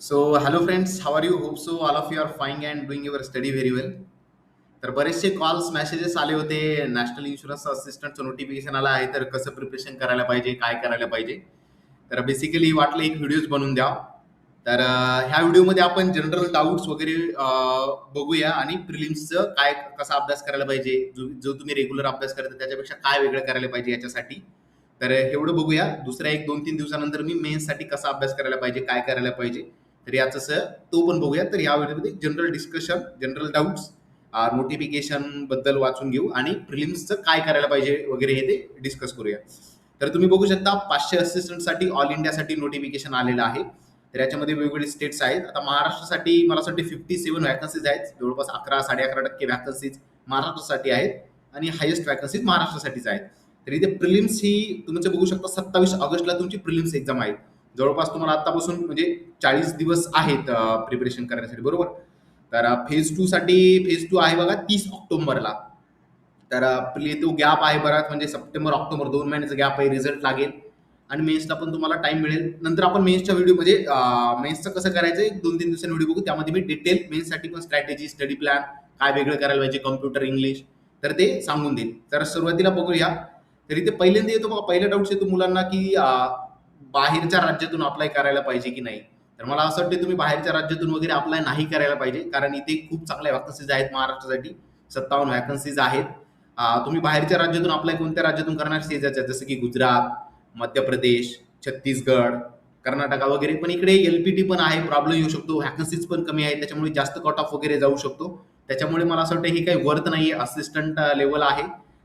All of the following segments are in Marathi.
So hello friends, how are you? Hope so all of you are fine and doing your study very well. तर बरेचसे कॉल्स मेसेजेस आले होते. नॅशनल इन्शुरन्स असिस्टंटचं नोटिफिकेशन आलं आहे, तर कसं प्रिपरेशन करायला पाहिजे, काय करायला पाहिजे. तर बेसिकली वाटलं एक व्हिडिओज बनवून द्या. तर ह्या व्हिडिओमध्ये आपण जनरल डाऊट्स वगैरे बघूया आणि प्रिलिम्सचं काय कसा अभ्यास करायला पाहिजे, जो जो तुम्ही रेग्युलर अभ्यास करता त्याच्यापेक्षा काय वेगळं करायला पाहिजे याच्यासाठी. तर एवढं बघूया. दुसऱ्या एक 2-3 दिवसानंतर मी मेन्ससाठी कसा अभ्यास करायला पाहिजे, काय करायला पाहिजे, तर याचं तो पण बघूया. तर या व्हिडिओमध्ये general discussion, general doubts, notification बद्दल वाचून घेऊ आणि प्रिलिम्सचं काय करायला पाहिजे वगैरे हे ते डिस्कस करूया. तर तुम्ही बघू शकता 500 असिस्टंटसाठी ऑल इंडियासाठी नोटिफिकेशन आलेलं आहे. तर याच्यामध्ये वेगवेगळे स्टेट्स आहेत. आता महाराष्ट्रासाठी मला असं वाटतं 57 व्हॅकन्सीज आहेत. जवळपास 11-11.5% व्हॅकन्सीज महाराष्ट्रासाठी आहेत आणि हायेस्ट व्हॅकन्सीज महाराष्ट्रासाठीच आहेत. तर इथे प्रिलिम्स ही तुमचं बघू शकता 27 ऑगस्टला तुमची प्रिलिम्स एक्झाम आहे. जवळपास तुम्हाला आतापासून म्हणजे 40 दिवस आहेत प्रिपरेशन करण्यासाठी, बरोबर. तर फेज टू आहे बघा 30 ऑक्टोबरला. तर तो गॅप आहे बराच, म्हणजे सप्टेंबर ऑक्टोबर 2 महिन्याचा गॅप आहे. रिझल्ट लागेल आणि मेन्सला पण तुम्हाला टाइम मिळेल. नंतर आपण मेन्सच्या व्हिडिओ म्हणजे मेन्सचं कसं करायचं एक 2-3 दिवसांनी व्हिडिओ बघू. त्यामध्ये मी डिटेल मेन्ससाठी पण स्ट्रॅटेजी, स्टडी प्लॅन, काय वेगळं करायला पाहिजे, कम्प्युटर, इंग्लिश, तर ते सांगून देईल. तर सुरुवातीला बघूया. तर इथे पहिल्यांदा येतो बघा, पहिला डाऊट्स येतो मुलांना की बाहेरच्या राज्यातून अप्लाय करायला पाहिजे की नाही. तर मला असं वाटतं तुम्ही बाहेरच्या राज्यातून वगैरे अप्लाय नाही करायला पाहिजे, कारण इथे खूप चांगल्या व्हॅकन्सीज आहेत महाराष्ट्रासाठी. 57 व्हॅकन्सीज आहेत. तुम्ही बाहेरच्या राज्यातून अप्लाय कोणत्या राज्यातून करणार शेजारच्या, जसं की गुजरात, मध्य प्रदेश, छत्तीसगड, कर्नाटका वगैरे. पण इकडे एलपीटी पण आहे, प्रॉब्लेम येऊ शकतो. व्हॅकन्सीज पण कमी आहे, त्याच्यामुळे जास्त कट ऑफ वगैरे जाऊ शकतो. त्याच्यामुळे मला असं वाटतं हे काही वर्थ नाही आहे. असिस्टंट लेवल आहे,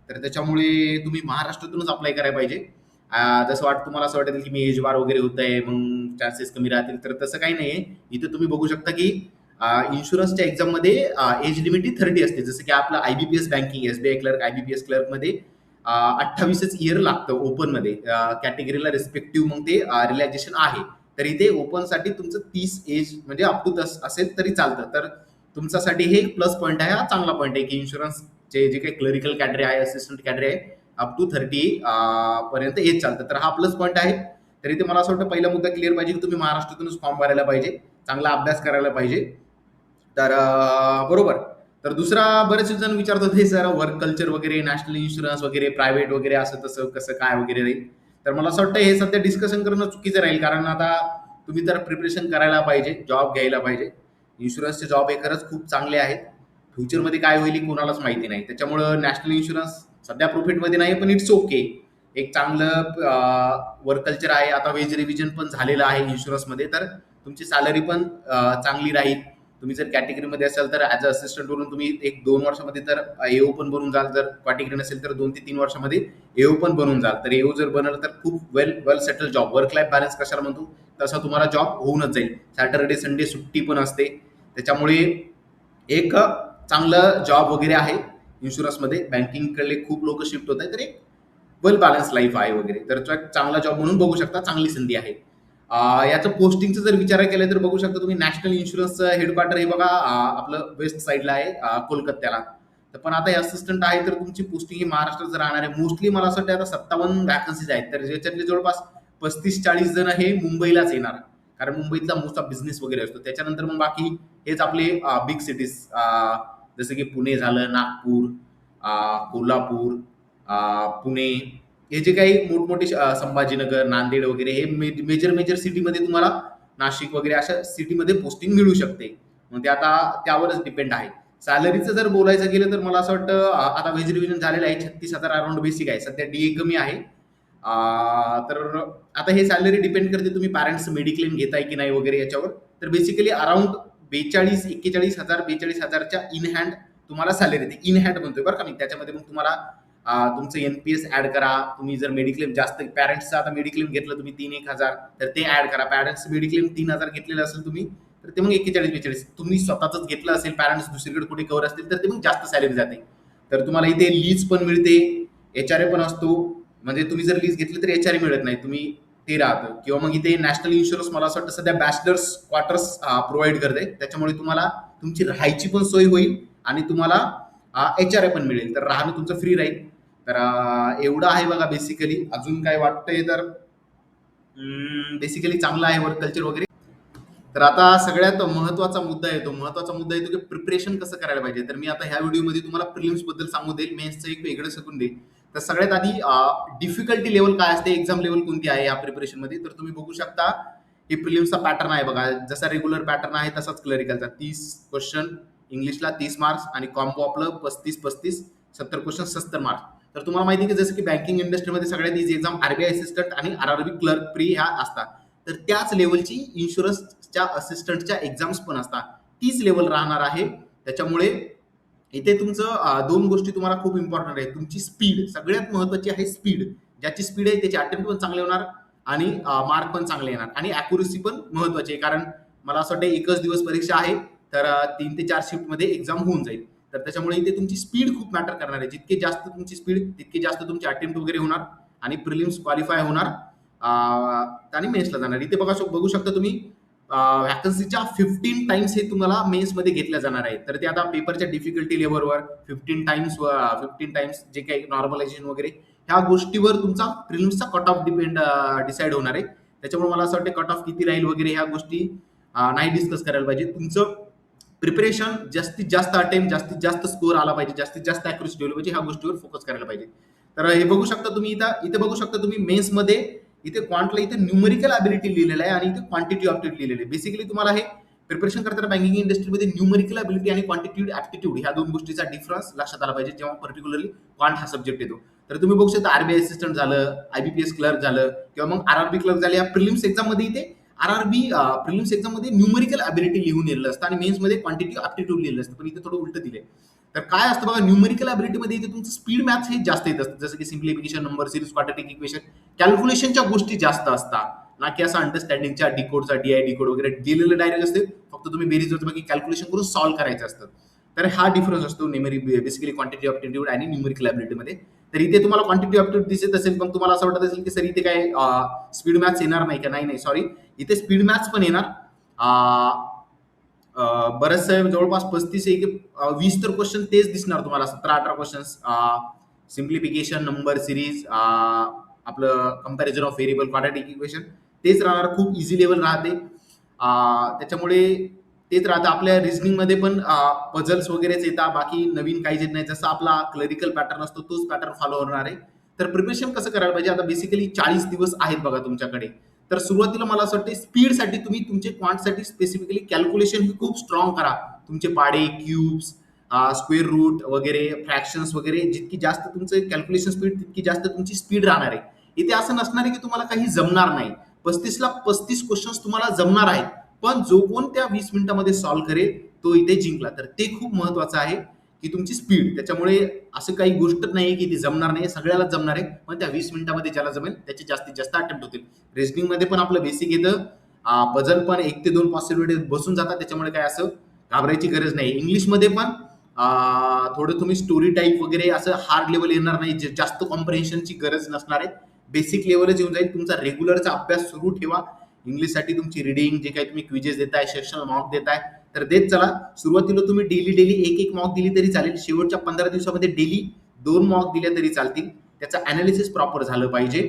तर त्याच्यामुळे तुम्ही महाराष्ट्रातूनच अप्लाय करायला पाहिजे. जसं तुम्हाला असं वाटेल की मी एज बार वगैरे होत आहे, मग चान्सेस कमी राहतील, तर तसं काही नाही आहे. इथं तुम्ही बघू शकता की इन्शुरन्सच्या एक्झाममध्ये एज लिमिट ही 30 असते. जसं की आपलं IBPS banking, SBI clerk, IBPS क्लर्कमध्ये 28च इयर लागतं ओपनमध्ये. कॅटेगरीला रिस्पेक्टिव्ह मग ते रिलॅक्सेशन आहे. तर इथे ओपनसाठी तुमचं 30 एज म्हणजे अप टू असेल तरी चालतं. तर तुमच्यासाठी हे एक प्लस पॉईंट आहे, हा चांगला पॉईंट आहे की इन्शुरन्सचे जे काही क्लरिकल कॅडरे आहे, असिस्टंट कॅडरे आहे, अप टू 30 पर्यंत एज चालतं. तर हा प्लस पॉईंट आहे. तर इथे मला असं वाटतं पहिला मुद्दा क्लिअर पाहिजे की तुम्ही महाराष्ट्रातूनच फॉर्म भरायला पाहिजे, चांगला अभ्यास करायला पाहिजे. तर बरोबर. तर दुसरा, बरेच जण विचारत होते सर वर्क कल्चर वगैरे, नॅशनल इन्शुरन्स वगैरे, प्रायव्हेट वगैरे, असं तसं कसं काय वगैरे राहील. तर मला असं वाटतं हे सध्या डिस्कशन करणं चुकीचं राहील, कारण आता तुम्ही तर प्रिपरेशन करायला पाहिजे, जॉब घ्यायला पाहिजे. इन्शुरन्सचे जॉब हे खरंच खूप चांगले आहेत. फ्युचरमध्ये काय होईल कोणालाच माहिती नाही. त्याच्यामुळं नॅशनल इन्शुरन्स सध्या प्रॉफिटमध्ये नाही, पण इट्स ओके. एक चांगलं वर्क कल्चर आहे. आता वेज रिव्हिजन पण झालेलं आहे इन्शुरन्समध्ये, तर तुमची सॅलरी पण चांगली राहील. तुम्ही जर कॅटेगरीमध्ये असाल तर ॲज अ असिस्टंट वरून तुम्ही 1-2 वर्षामध्ये तर एओ पण बनून जाल. जर कॅटेगरी नसेल तर 2 ते 3 वर्षामध्ये एओ पण बनून जाल. तर एओ जर बनलं तर खूप well well settle job. Work life balance कशाला म्हणतो, तसा तुम्हाला जॉब होऊनच जाईल. सॅटर्डे संडे सुट्टी पण असते. त्याच्यामुळे एक चांगलं जॉब वगैरे आहे इन्शुरन्समध्ये. बँकिंगकडे खूप लोक शिफ्ट होत आहेत, तर एक वेल बॅलन्स लाईफ आहे वगैरे. तर तो एक चांगला जॉब म्हणून बघू शकता, चांगली संधी आहे. याचं पोस्टिंगचं जर विचार केला तर बघू शकता तुम्ही, नॅशनल इन्शुरन्सचं हेडक्वार्टर हे बघा आपलं वेस्ट साईडला आहे, कोलकात्याला. तर पण आता हे असिस्टंट आहे, तर तुमची पोस्टिंग ही महाराष्ट्रात जर राहणार आहे. मोस्टली मला असं वाटतं आता 57 व्हॅकन्सीज आहेत, तर ज्याच्यातले जवळपास 35-40 जण हे मुंबईलाच येणार, कारण मुंबईतला मोस्ट ऑफ बिझनेस वगैरे असतो. त्याच्यानंतर मग बाकी हेच आपले बिग सिटीज, जसं की पुणे झालं, नागपूर, कोल्हापूर, पुणे, हे जे काही मोठमोठे संभाजीनगर, नांदेड वगैरे, हे मेजर मेजर सिटीमध्ये तुम्हाला, नाशिक वगैरे अशा सिटीमध्ये पोस्टिंग मिळू शकते. मग ते आता त्यावरच डिपेंड आहे. सॅलरीचं जर बोलायचं गेलं तर मला असं वाटतं आता वेज रिव्हिजन झालेलं आहे, 36,000 अराउंड बेसिक आहे. सध्या डीए कमी आहे. तर आता हे सॅलरी डिपेंड करते तुम्ही पॅरेंट्स मेडिक्लेम घेताय की नाही वगैरे याच्यावर. तर बेसिकली अराउंड 42-41,000, 42,000च्या इन हँड तुम्हाला सॅलरी येते. इन हँड म्हणतोय बरं का मी. त्याच्यामध्ये मग तुम्हाला तुमचं एनपीएस ऍड करा. तुम्ही जर मेडिक्लेम जास्त, पॅरेंट्सचं आता मेडिक्लेम घेतलं तुम्ही 3-1,000, तर ते ऍड करा. पॅरेंट्स मेडिक्लेम 3,000 घेतलेलं असेल तुम्ही, तर ते मग 41-42. तुम्ही स्वतःच घेतलं असेल, पॅरेंट्स दुसरीकडे कुठे कव्हर असतील, तर ते मग जास्त सॅलरी जाते. तर तुम्हाला इथे लीज पण मिळते, एचआरए पण असतो. म्हणजे तुम्ही जर लीज घेतली तर एचआरए मिळत नाही, तुम्ही ते राहतं. किंवा मग इथे नॅशनल इन्शुरन्स मला असं वाटतं सध्या बॅचलर्स क्वार्टर्स प्रोव्हाइड करते. त्याच्यामुळे तुम्हाला तुमची राहायची पण सोय होईल आणि तुम्हाला एचआरए पण मिळेल, तर राहणं तुमचं फ्री राहील. तर एवढं आहे बघा बेसिकली. अजून काय वाटतंय तर बेसिकली चांगलं आहे वर्क कल्चर वगैरे. तर आता सगळ्यात महत्वाचा मुद्दा येतो की प्रिपरेशन कसं करायला पाहिजे. तर मी आता ह्या व्हिडिओमध्ये तुम्हाला प्रिलिम्स बद्दल सांगू देईल, मेन्सचं एक वेगळं सांगून देईल. तर सगळ्यात आधी डिफिकल्टी लेवल काय असते, एक्झाम लेवल कोणती आहे या प्रिपरेशनमध्ये, तर तुम्ही बघू शकता हे प्रिलिम्सचा पॅटर्न आहे बघा. जसा रेग्युलर पॅटर्न आहे तसाच क्लरिकलचा 30 क्वेश्चन इंग्लिशला 30 मार्क्स आणि कॉम्बो आपलं 35-35 70 क्वेश्चन 70 मार्क्स. तर तुम्हाला माहिती आहे की जसं की बँकिंग इंडस्ट्रीमध्ये सगळ्यात इझी एक्झाम आरबीआय असिस्टंट आणि आरआरबी क्लर्क प्री ह्या असतात. तर त्याच लेवलची इन्शुरन्सच्या असिस्टंटच्या एक्झाम्स पण असतात, तीच लेवल राहणार आहे. त्याच्यामुळे इथे तुमचं दोन गोष्टी तुम्हाला खूप इम्पॉर्टंट आहे. तुमची स्पीड सगळ्यात महत्वाची आहे. स्पीड ज्याची स्पीड आहे त्याचे अटेम्प्ट पण चांगले होणार आणि मार्क पण चांगले येणार आणि अॅक्युरसी पण महत्वाची आहे. कारण मला असं वाटतं एकच दिवस परीक्षा आहे, तर 3 ते 4 शिफ्टमध्ये एक्झाम होऊन जाईल. तर त्याच्यामुळे इथे तुमची स्पीड खूप मॅटर करणार आहे. जितके जास्त तुमची स्पीड तितके जास्त तुमचे अटेम्प्ट वगैरे होणार आणि प्रिलिम्स क्वालिफाय होणार आणि मेन्सला जाणार. इथे बघू शकता तुम्ही व्हॅकन्सीच्या 15 टाइम्स हे तुम्हाला मेन्समध्ये घेतल्या जाणार आहे. तर ते आता पेपरच्या डिफिकल्टी लेवलवर 15 टाइम्स जे काही नॉर्मलायझेशन वगैरे ह्या गोष्टीवर तुमचा प्रिलिम्सचा कट ऑफ डिसाईड होणार आहे. त्याच्यामुळे मला असं वाटतं कट ऑफ किती राहील वगैरे ह्या गोष्टी नाही डिस्कस करायला पाहिजे. तुमचं प्रिपरेशन जास्तीत जास्त अटेम्प्ट, जास्तीत जास्त स्कोर आला पाहिजे, जास्तीत जास्त अॅक्युरेसी ठेवली पाहिजे, ह्या गोष्टीवर फोकस करायला पाहिजे. तर हे बघू शकता तुम्ही इथे बघू शकता तुम्ही मेन्समध्ये इथे क्वांटला इथे न्यूमरिकल अबिलिटी लिहिलेलं आहे आणि इथे क्वांटिटी ऑप्टिट्यूड लिहिलेलं आहे. बेसिकली तुम्हाला हे प्रिपरेशन करताना बँकिंग इंडस्ट्रीमध्ये न्यूमरिकल अबिलिटी आणि क्वांटिट्यूड ऍप्टिट्यूड ह्या दोन गोष्टीचा डिफरन्स लक्षात आला पाहिजे जेव्हा पर्टिक्युलरली क्वांट हा सब्जेक्ट येतो. तर तुम्ही बघू शकता आरबीआय असिस्टंट झालं, आयबीपीएस क्लर्क झालं किंवा मग आरआरबी क्लर्क झाले. या प्रिलिम्स एक्झाम मध्ये इथे आरआरबी प्रिलिम्स एक्झाम मध्ये न्यूमरिकल अबिलिटी लिहून लिहिलेलं असतं आणि मेन्समध्ये क्वांटिटी ऍप्टिट्यूड लिहिलं असतं, पण इथे थोडं उलट दिलंय. तर काय असतं बघा, न्यूमरिकल अबिलिटीमध्ये इथे तुमचं स्पीड मॅथ्स हे जास्त येत असतं, जसं की simplification, number series, quadratic equation, कॅल्क्युलेशनच्या गोष्टी जास्त असतात ना की असं अंडरस्टँडिंगच्या डिकोडचा डीआय डिकोड वगैरे दिलेलं डायरेक्ट असते. फक्त तुम्ही बेरीज बाकी कॅल्क्युलेशन करून सॉल्व्ह करायचं असतं. तर हा डिफरन्स असतो बेसिकली क्वांटिटी ऑप्टिट्यूड आणि न्यूमरिकल अबिलिटीमध्ये. तर इथे तुम्हाला क्वांटिटी ऑप्टिट्यूड दिसत असेल, पण तुम्हाला असं वाटत असेल की सर इथे काय स्पीड मॅथ्स येणार नाही का? नाही, सॉरी, इथे स्पीड मॅथ्स पण येणार. बरेचसे जवळपास 20 तर क्वेश्चन तेच दिसणार तुम्हाला, 17-18 क्वेश्चन सिम्प्लिफिकेशन, नंबर सिरीज, आपलं comparison of variable, quadratic equation तेच राहणार. खूप इझी लेवल राहते. त्याच्यामुळे तेच राहतं. आपल्या रिझनिंग मध्ये पण पझल्स वगैरेच येतात, बाकी नवीन काहीच येत नाही. जसं आपला क्लरिकल पॅटर्न असतो तोच पॅटर्न फॉलो होणार आहे. तर प्रिपरेशन कसं करायला पाहिजे, आता बेसिकली 40 दिवस आहेत बघा तुमच्याकडे. तर सुरुवातीला मला असं वाटतं स्पीडसाठी तुम्ही तुमचे क्वांटसाठी स्पेसिफिकली कॅल्क्युलेशन ही खूप स्ट्रॉंग करा. तुमचे पाडे, क्यूब्स, स्क्वेअर रूट वगैरे, फ्रॅक्शन्स वगैरे, जितकी जास्त तुमचं कॅल्क्युलेशन स्पीड तितकी जास्त तुमची स्पीड राहणार आहे. इथे असं नसणार आहे की तुम्हाला काही जमणार नाही. 35ला 35 क्वेश्चन्स तुम्हाला जमणार आहेत, पण जो कोण त्या 20 मिनिटांमध्ये सॉल्व्ह करेल तो इथे जिंकला. तर ते खूप महत्वाचं आहे की तुमची स्पीड. त्याच्यामुळे असं काही गोष्ट नाही की ती जमणार नाही, सगळ्याला जमणार आहे, पण त्या 20 मिनिटांमध्ये ज्याला जमेल त्याचे जास्तीत जास्त अटेम्प्ट होतील. रिझनिंग मध्ये पण आपलं बेसिक येतं, पझल पण 1 ते 2 पॉसिबिलिटी बसून जातात, त्याच्यामुळे काय असं घाबरायची गरज नाही. इंग्लिशमध्ये पण थोडं तुम्ही स्टोरी टाईप वगैरे असं हार्ड लेवल येणार नाही, जास्त कॉम्प्रिहेन्शनची गरज नसणार आहे, बेसिक लेवलच येऊन जाईल. तुमचा रेग्युलरचा अभ्यास सुरू ठेवा. इंग्लिशसाठी तुमची रिडिंग, जे काही तुम्ही क्विजेस देताय, सेक्शनल मॉक देताय, तर देत चला. सुरुवातीला तुम्ही डेली एक मॉक दिली तरी चालेल. शेवटच्या 15 दिवसामध्ये डेली 2 मॉक दिल्या तरी चालतील. त्याचं अनालिसिस प्रॉपर झालं पाहिजे.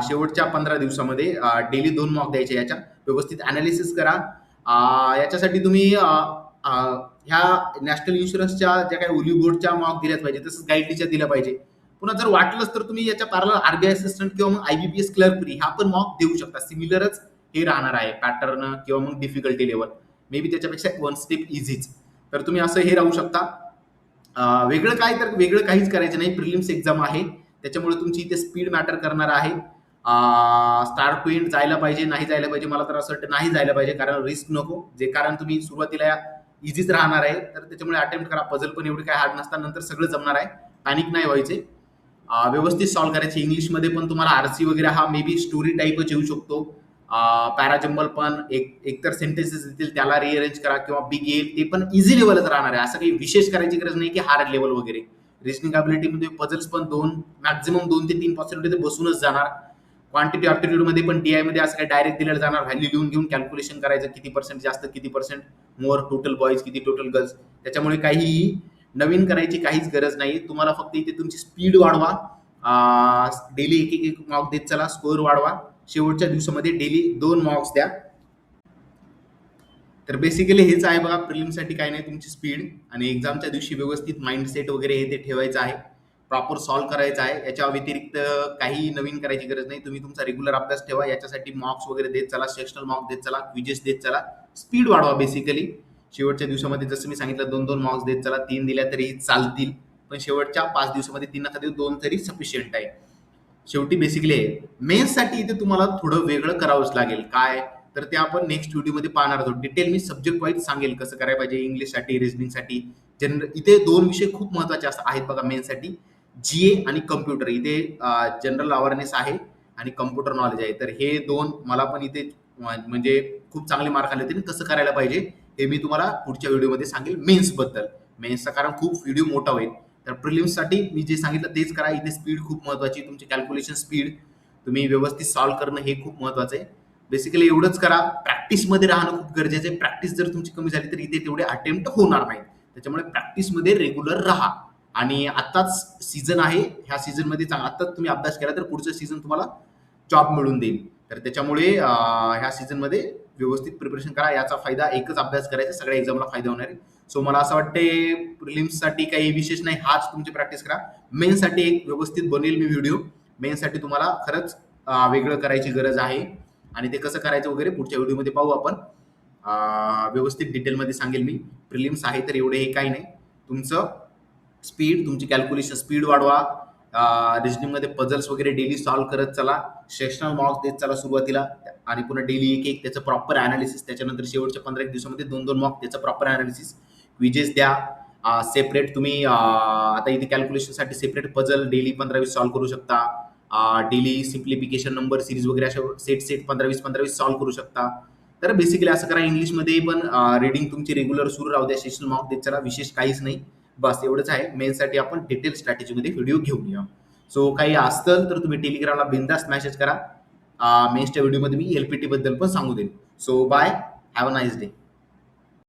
शेवटच्या 15 दिवसामध्ये डेली 2 मॉक द्यायचे, याच्या व्यवस्थित अनालिसिस करा. याच्यासाठी तुम्ही ह्या नॅशनल इन्शुरन्सच्या ज्या काही ओली बोर्डच्या मॉक दिल्याच पाहिजे, तसंच गाईडलीच्या दिल्या पाहिजे. पुन्हा जर वाटलंच तर तुम्ही याच्या पॅरलल आरबीआय असिस्टंट किंवा मग आयबीपीएस क्लर्क प्री हा पण मॉक देऊ शकता. सिमिलरच हे राहणार आहे पॅटर्न किंवा मग डिफिकल्टी लेवल, मे बी त्याच्यापेक्षा 1 स्टेप इझीच. तर तुम्ही असं हे राहू शकता. वेगळं काय, तर वेगळं काहीच करायचं नाही. प्रिलिम्स एक्झाम आहे, त्याच्यामुळे तुमची इथे स्पीड मॅटर करणार आहे. स्टार्ट टू एंड जायला पाहिजे, नाही जायला पाहिजे, मला तर असं वाटतं नाही जायला पाहिजे, कारण रिस्क नको. जे कारण तुम्ही सुरुवातीला इझीच राहणार आहे, तर त्याच्यामुळे अटेम्प्ट करा. पझल पण एवढी काय हार्ड नसतात, नंतर सगळं जमणार आहे. पॅनिक नाही व्हायचे, व्यवस्थित सॉल्व्ह करायचे. इंग्लिशमध्ये पण तुम्हाला आरसी वगैरे हा मे बी स्टोरी टाईपच येऊ शकतो. पॅराजंबल पण एकतर सेंटेन्सेस येतील त्याला रिअरेंज करा किंवा बिग येईल, ते पण इझी लेवलच राहणार आहे. असं काही विशेष करायची गरज नाही की हार्ड लेवल वगैरे. रिजनिंग अबिलिटीमध्ये पझल्स पण मॅक्झिमम 2 ते 3 पॉसिबिलिटी बसूनच जाणार. क्वांटिटी ऑप्टिट्यूड मध्ये पण डीआय मध्ये असं काही डायरेक्ट दिलेलं जाणार, व्हॅल्यू लिहून घेऊन कॅल्क्युलेशन करायचं, किती पर्सेंट जास्त, किती पर्सेंट मोर, टोटल बॉईज किती, टोटल गर्ल्स. त्याच्यामुळे काही नवीन करायची काहीच गरज नाही. तुम्हाला फक्त इथे तुमची स्पीड वाढवा, डेली एक मॉक देत चला, स्कोअर वाढवा. शेवटच्या दिवसामध्ये डेली 2 मॉक्स द्या. तर बेसिकली हेच आहे बघा, प्रिलिमसाठी काय नाही, तुमची स्पीड आणि एक्झामच्या दिवशी व्यवस्थित माइंडसेट वगैरे हे ते ठेवायचं आहे, प्रॉपर सॉल्व्ह करायचं आहे. याच्या व्यतिरिक्त काही नवीन करायची गरज नाही. तुम्ही तुमचा रेग्युलर अभ्यास ठेवा. याच्यासाठी मॉक्स वगैरे देत चला, सेक्शनल मॉक देत चला, क्विजेस देत चला, स्पीड वाढवा बेसिकली. शेवटच्या दिवसामध्ये जसं मी सांगितलं 2-2 मॉक्स देत चला, 3 दिल्या तरी चालतील, पण शेवटच्या 5 दिवसामध्ये 3 नका देऊ, 2 तरी सफिशियंट आहे. शेवटी बेसिकली मेन्ससाठी इथे तुम्हाला थोडं वेगळं करावंच लागेल. काय तर ते आपण नेक्स्ट व्हिडिओमध्ये पाहणार आहोत. डिटेल मी सब्जेक्ट वाईज सांगेल कसं करायला पाहिजे, इंग्लिशसाठी, रिझनिंगसाठी. जनरल इथे 2 विषय खूप महत्त्वाचे आहेत बघा मेन्ससाठी, जीए आणि कम्प्युटर. इथे जनरल अवेअरनेस आहे आणि कम्प्युटर नॉलेज आहे. तर हे 2 मला पण इथे म्हणजे खूप चांगले मार्क आले होते. कसं करायला पाहिजे हे मी तुम्हाला पुढच्या व्हिडिओमध्ये सांगेल मेन्सबद्दल. मेन्सचा कारण खूप व्हिडिओ मोठा होईल. तर प्रिलिम्ससाठी मी जे सांगितलं तेच करा. इथे स्पीड खूप महत्त्वाची, तुमची कॅल्क्युलेशन स्पीड तुम्ही व्यवस्थित सॉल्व्ह करणं हे खूप महत्त्वाचं आहे. बेसिकली एवढंच करा. प्रॅक्टिसमध्ये राहणं खूप गरजेचं आहे. प्रॅक्टिस जर तुमची कमी झाली तर इथे तेवढे अटेम्प्ट होणार नाहीत. त्याच्यामुळे प्रॅक्टिसमध्ये रेग्युलर राहा. आणि आत्ताच सीझन आहे, ह्या सीझनमध्ये आत्ताच तुम्ही अभ्यास केला तर पुढचं सीझन तुम्हाला जॉब मिळून देईल. तर त्याच्यामुळे ह्या सीझनमध्ये व्यवस्थित प्रिपरेशन करा. याचा फायदा एकच अभ्यास करायचा, सगळ्या एक्झामला फायदा होणार आहे. सो मला असं वाटते प्रिलिम्ससाठी काही विशेष नाही, हाच तुमची प्रॅक्टिस करा. मेन्ससाठी एक व्यवस्थित बनेल मी व्हिडिओ. मेन्ससाठी तुम्हाला खरंच वेगळं करायची गरज आहे आणि ते कसं करायचं वगैरे पुढच्या व्हिडिओमध्ये पाहू आपण. व्यवस्थित डिटेलमध्ये सांगेल मी. प्रिलिम्स आहे तर एवढे हे काही नाही. तुमचं स्पीड, तुमची कॅल्क्युलेशन स्पीड वाढवा. रिजनिंगमध्ये पझल्स वगैरे डेली सॉल्व्ह करत चला. सेक्शनल मॉक्स देत चला सुरुवातीला आणि पुन्हा डेली एक त्याचं प्रॉपर अनालिसिस. त्याच्यानंतर शेवटच्या 15 दिवसामध्ये 2-2 मॉक त्याचं प्रॉपर अनालिसिस. क्विजेस द्या सेपरेट. तुम्ही आता इथे कॅल्क्युलेशनसाठी सेपरेट पझल डेली 15-20 सॉल्व्ह करू शकता. डेली सिम्प्लिफिकेशन नंबर सिरीज वगैरे अशा सेट 15-20 सॉल्व्ह करू शकता. तर बेसिकली असं करा. इंग्लिशमध्ये पण रीडिंग तुमची रेग्युलर सुरू राहू द्या. सेक्शनल मॉक देत चला. विशेष काहीच नाही, बस एवढंच आहे. मेन्ससाठी आपण डिटेल स्ट्रॅटेजीमध्ये व्हिडिओ घेऊन या. सो काही असतं तर तुम्ही टेलिग्रामला बिंदास मेसेज करा. मेन्सच्या व्हिडिओमध्ये मी एलपीटी बद्दल पण सांगू देईन. So bye, have a nice day.